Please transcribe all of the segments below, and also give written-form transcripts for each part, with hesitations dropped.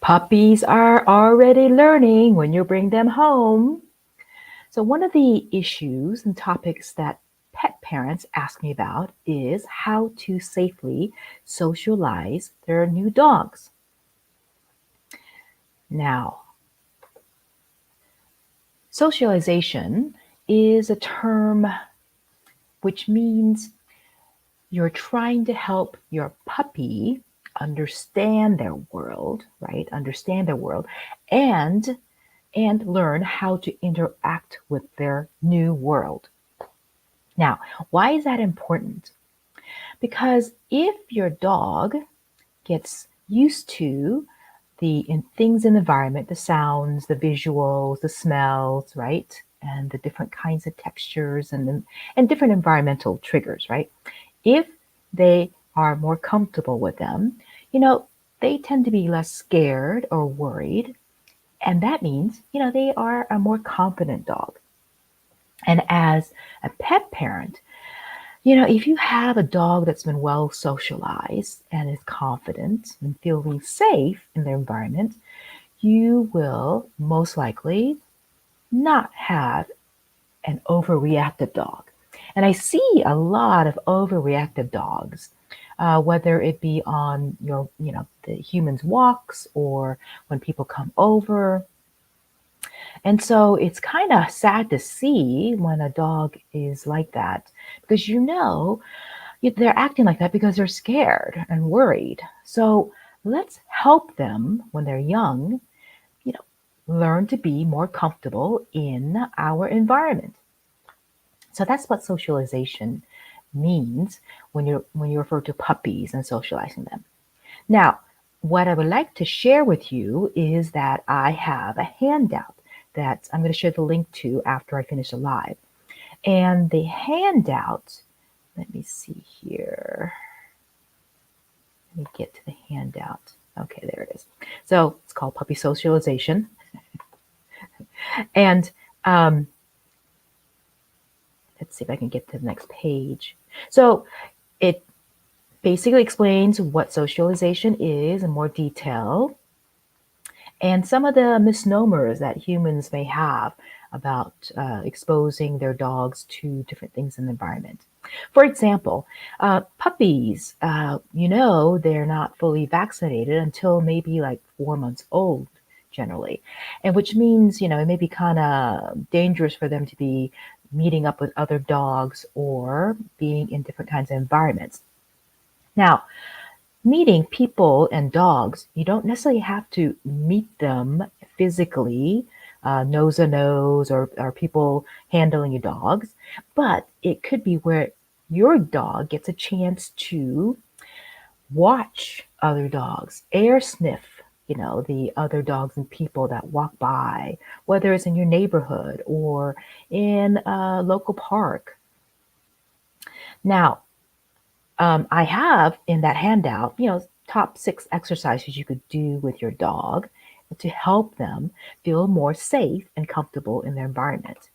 Puppies are already learning when you bring them home. So, one of the issues and topics that pet parents ask me about is how to safely socialize their new dogs. Now, socialization is a term which means you're trying to help your puppy understand their world, right? Understand their world and learn how to interact with their new world. Now, why is that important? Because if your dog gets used to things in the environment, the sounds, the visuals, the smells, right? And the different kinds of textures and different environmental triggers, right? If they are more comfortable with them, they tend to be less scared or worried. And that means, they are a more confident dog. And as a pet parent, if you have a dog that's been well socialized and is confident and feeling safe in their environment, you will most likely not have an overreactive dog. And I see a lot of overreactive dogs, whether it be on the humans' walks or when people come over. And so it's kind of sad to see when a dog is like that because they're acting like that because they're scared and worried. So let's help them when they're young, learn to be more comfortable in our environment. So that's what socialization means when you refer to puppies and socializing them. Now, what I would like to share with you is that I have a handout that I'm going to share the link to after I finish the live. And the handout, let me see here. Let me get to the handout. Okay, there it is. So it's called Puppy Socialization. And let's see if I can get to the next page. So it basically explains what socialization is in more detail and some of the misnomers that humans may have about exposing their dogs to different things in the environment. For example, puppies, they're not fully vaccinated until maybe like 4 months old, generally, and which means, it may be kind of dangerous for them to be meeting up with other dogs or being in different kinds of environments. Now, meeting people and dogs, you don't necessarily have to meet them physically, nose to nose, or people handling your dogs, but it could be where your dog gets a chance to watch other dogs, air sniff, the other dogs and people that walk by, whether it's in your neighborhood or in a local park. Now, I have in that handout, top 6 exercises you could do with your dog to help them feel more safe and comfortable in their environment.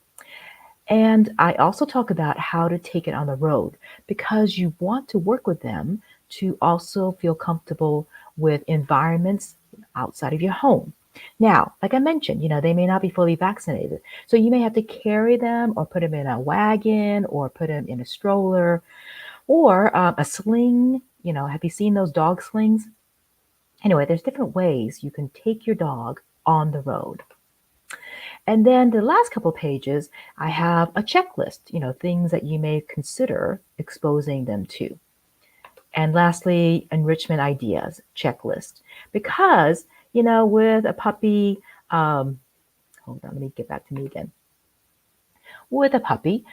And I also talk about how to take it on the road because you want to work with them to also feel comfortable with environments outside of your home. Now, like I mentioned, they may not be fully vaccinated. So you may have to carry them or put them in a wagon or put them in a stroller or a sling. Have you seen those dog slings? Anyway, there's different ways you can take your dog on the road. And then the last couple pages, I have a checklist, things that you may consider exposing them to. And lastly, enrichment ideas checklist. Because, with a puppy, hold on, let me get back to me again. With a puppy,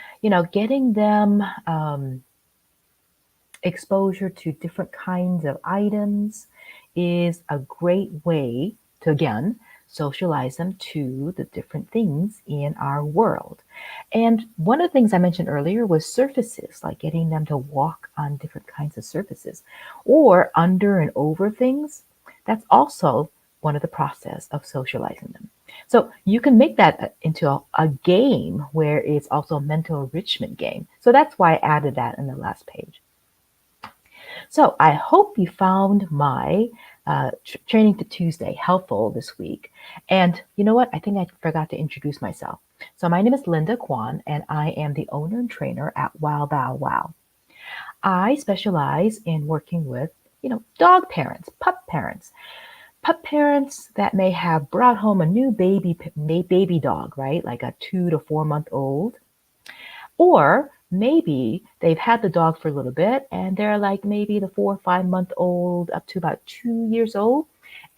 getting them exposure to different kinds of items is a great way to, again, socialize them to the different things in our world. And one of the things I mentioned earlier was surfaces, like getting them to walk on different kinds of surfaces or under and over things. That's also one of the process of socializing them. So you can make that into a game where it's also a mental enrichment game. So that's why I added that in the last page. So I hope you found my Training to Tuesday helpful this week. And you know what? I think I forgot to introduce myself. So my name is Linda Kwan, and I am the owner and trainer at Wow Bow Wow. I specialize in working with, dog parents, pup parents that may have brought home a new baby dog, right? Like a 2 to 4 month old, or maybe they've had the dog for a little bit and they're like maybe the 4 or 5 month old up to about 2 years old.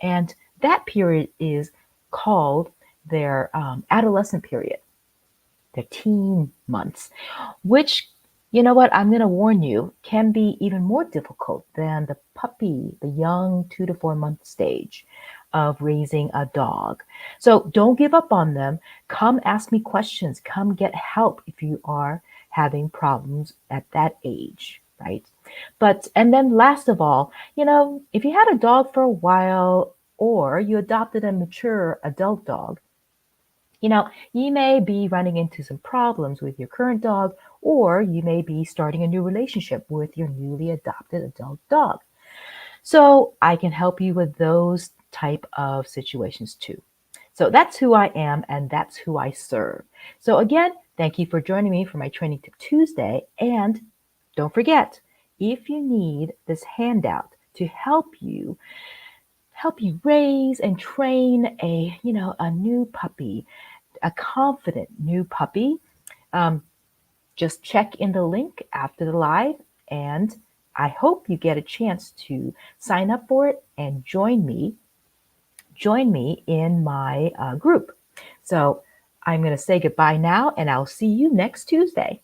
And that period is called their adolescent period, their teen months, which, you know what, I'm going to warn you, can be even more difficult than the puppy, the young 2 to 4 month stage of raising a dog. So don't give up on them. Come ask me questions. Come get help if you are having problems at that age, right? And then last of all, if you had a dog for a while or you adopted a mature adult dog, you may be running into some problems with your current dog, or you may be starting a new relationship with your newly adopted adult dog. So I can help you with those type of situations too. So that's who I am and that's who I serve. So again, thank you for joining me for my Training Tip Tuesday. And don't forget, if you need this handout to help you raise and train a new puppy, a confident new puppy, um, just check in the link after the live, and I hope you get a chance to sign up for it and join me in my group. So I'm going to say goodbye now, and I'll see you next Tuesday.